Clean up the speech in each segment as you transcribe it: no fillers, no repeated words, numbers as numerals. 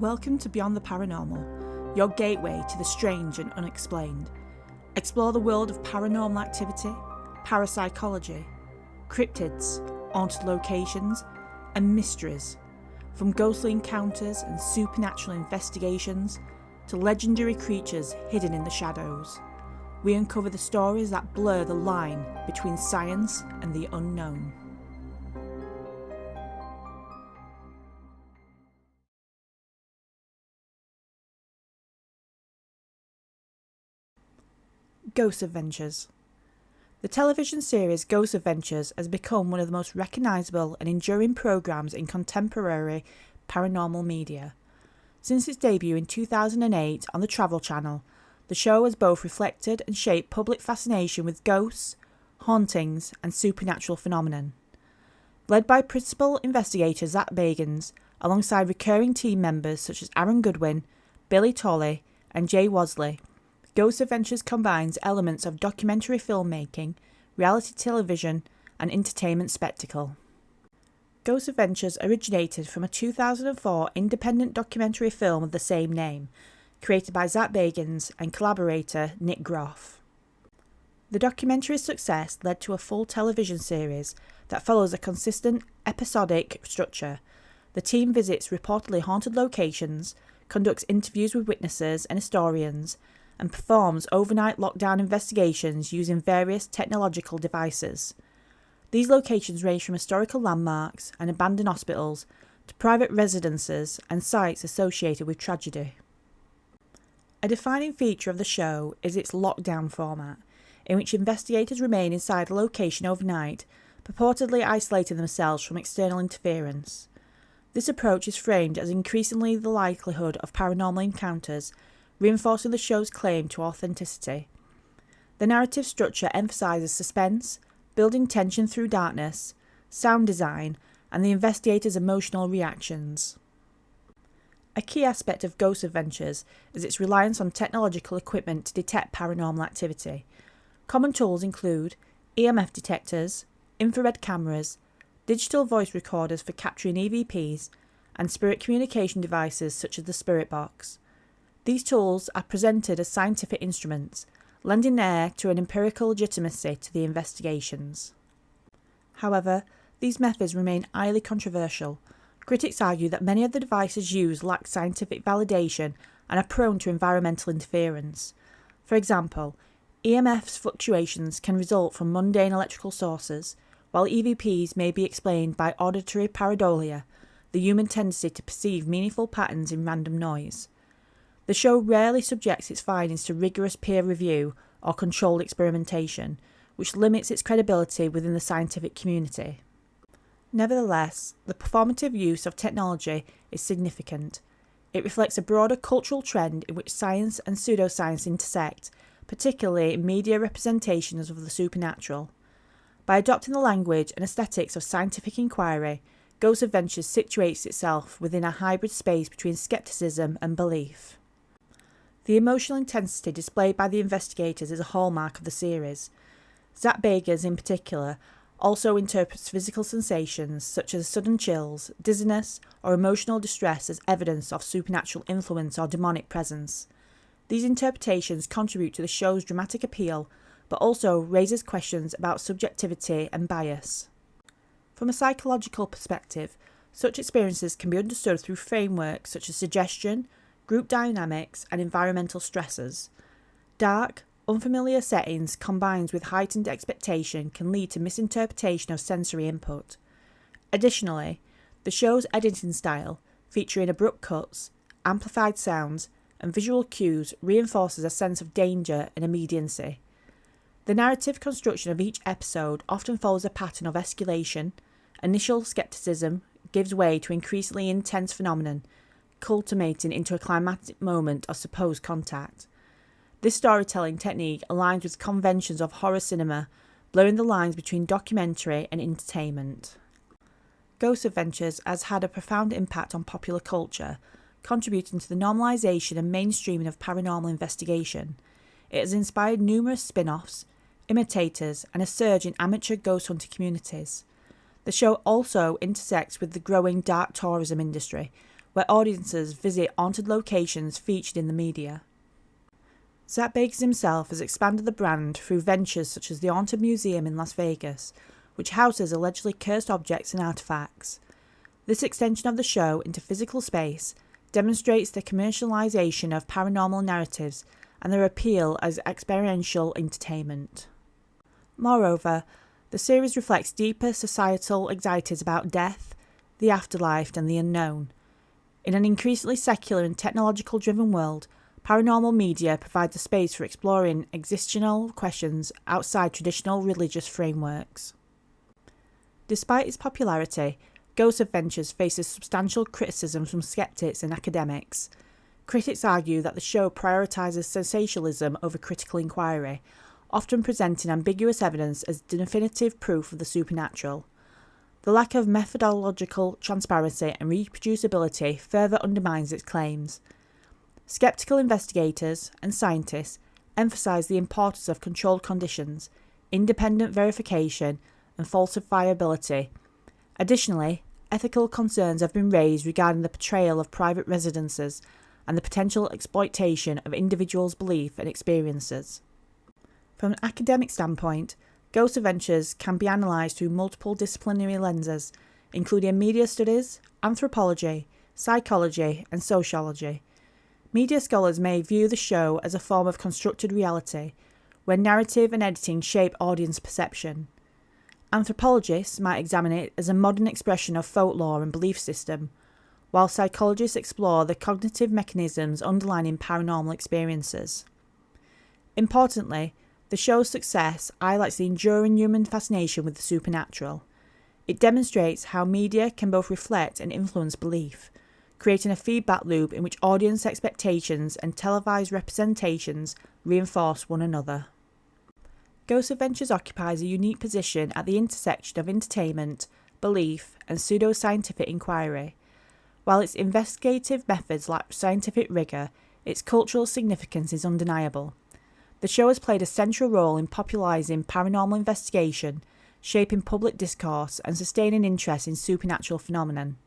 Welcome to Beyond the Paranormal, your gateway to the strange and unexplained. Explore the world of paranormal activity, parapsychology, cryptids, haunted locations, and mysteries. From ghostly encounters and supernatural investigations to legendary creatures hidden in the shadows, we uncover the stories that blur the line between science and the unknown. Ghost Adventures. The television series Ghost Adventures has become one of the most recognisable and enduring programmes in contemporary paranormal media. Since its debut in 2008 on the Travel Channel, the show has both reflected and shaped public fascination with ghosts, hauntings and supernatural phenomenon. Led by principal investigator Zak Bagans, alongside recurring team members such as Goodwin, Billey, Tolley and Wasley, Ghost Adventures combines elements of documentary filmmaking, reality television, and entertainment spectacle. Ghost Adventures originated from a 2004 independent documentary film of the same name, created by Zak Bagans and collaborator Nick Groff. The documentary's success led to a full television series that follows a consistent episodic structure. The team visits reportedly haunted locations, conducts interviews with witnesses and historians, and performs overnight lockdown investigations using various technological devices. These locations range from historical landmarks and abandoned hospitals to private residences and sites associated with tragedy. A defining feature of the show is its lockdown format, in which investigators remain inside a location overnight, purportedly isolating themselves from external interference. This approach is framed as increasingly the likelihood of paranormal encounters, reinforcing the show's claim to authenticity. The narrative structure emphasises suspense, building tension through darkness, sound design, and the investigator's emotional reactions. A key aspect of Ghost Adventures is its reliance on technological equipment to detect paranormal activity. Common tools include EMF detectors, infrared cameras, digital voice recorders for capturing EVPs, and spirit communication devices such as the Spirit Box. These tools are presented as scientific instruments, lending air to an empirical legitimacy to the investigations. However, these methods remain highly controversial. Critics argue that many of the devices used lack scientific validation and are prone to environmental interference. For example, EMF's fluctuations can result from mundane electrical sources, while EVPs may be explained by auditory pareidolia, the human tendency to perceive meaningful patterns in random noise. The show rarely subjects its findings to rigorous peer review or controlled experimentation, which limits its credibility within the scientific community. Nevertheless, the performative use of technology is significant. It reflects a broader cultural trend in which science and pseudoscience intersect, particularly in media representations of the supernatural. By adopting the language and aesthetics of scientific inquiry, Ghost Adventures situates itself within a hybrid space between skepticism and belief. The emotional intensity displayed by the investigators is a hallmark of the series. Zak Bagans, in particular, also interprets physical sensations such as sudden chills, dizziness, or emotional distress as evidence of supernatural influence or demonic presence. These interpretations contribute to the show's dramatic appeal, but also raises questions about subjectivity and bias. From a psychological perspective, such experiences can be understood through frameworks such as suggestion, group dynamics, and environmental stressors. Dark, unfamiliar settings combined with heightened expectation can lead to misinterpretation of sensory input. Additionally, the show's editing style, featuring abrupt cuts, amplified sounds, and visual cues, reinforces a sense of danger and immediacy. The narrative construction of each episode often follows a pattern of escalation. Initial skepticism gives way to increasingly intense phenomenon, culminating into a climactic moment of supposed contact. This storytelling technique aligns with conventions of horror cinema, blurring the lines between documentary and entertainment. Ghost Adventures has had a profound impact on popular culture, contributing to the normalisation and mainstreaming of paranormal investigation. It has inspired numerous spin-offs, imitators, and a surge in amateur ghost hunting communities. The show also intersects with the growing dark tourism industry, where audiences visit haunted locations featured in the media. Zak Bagans himself has expanded the brand through ventures such as the Haunted Museum in Las Vegas, which houses allegedly cursed objects and artifacts. This extension of the show into physical space demonstrates the commercialization of paranormal narratives and their appeal as experiential entertainment. Moreover, the series reflects deeper societal anxieties about death, the afterlife, and the unknown. In an increasingly secular and technological-driven world, paranormal media provides a space for exploring existential questions outside traditional religious frameworks. Despite its popularity, Ghost Adventures faces substantial criticism from skeptics and academics. Critics argue that the show prioritises sensationalism over critical inquiry, often presenting ambiguous evidence as definitive proof of the supernatural. The lack of methodological transparency and reproducibility further undermines its claims. Skeptical investigators and scientists emphasise the importance of controlled conditions, independent verification, and falsifiability. Additionally, ethical concerns have been raised regarding the portrayal of private residences and the potential exploitation of individuals' belief and experiences. From an academic standpoint, Ghost Adventures can be analysed through multiple disciplinary lenses, including media studies, anthropology, psychology, and sociology. Media scholars may view the show as a form of constructed reality, where narrative and editing shape audience perception. Anthropologists might examine it as a modern expression of folklore and belief system, while psychologists explore the cognitive mechanisms underlying paranormal experiences. Importantly, the show's success highlights the enduring human fascination with the supernatural. It demonstrates how media can both reflect and influence belief, creating a feedback loop in which audience expectations and televised representations reinforce one another. Ghost Adventures occupies a unique position at the intersection of entertainment, belief, and pseudo-scientific inquiry. While its investigative methods lack scientific rigour, its cultural significance is undeniable. The show has played a central role in popularising paranormal investigation, shaping public discourse, and sustaining interest in supernatural phenomenon.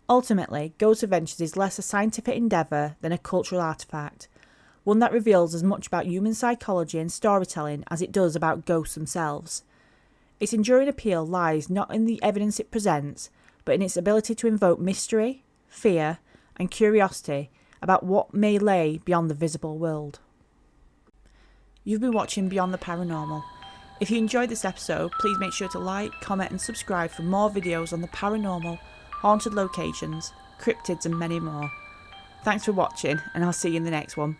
Ultimately, Ghost Adventures is less a scientific endeavour than a cultural artefact, one that reveals as much about human psychology and storytelling as it does about ghosts themselves. Its enduring appeal lies not in the evidence it presents, but in its ability to invoke mystery, fear, and curiosity about what may lay beyond the visible world. You've been watching Beyond the Paranormal. If you enjoyed this episode, please make sure to like, comment, and subscribe for more videos on the paranormal, haunted locations, cryptids, and many more. Thanks for watching, and I'll see you in the next one.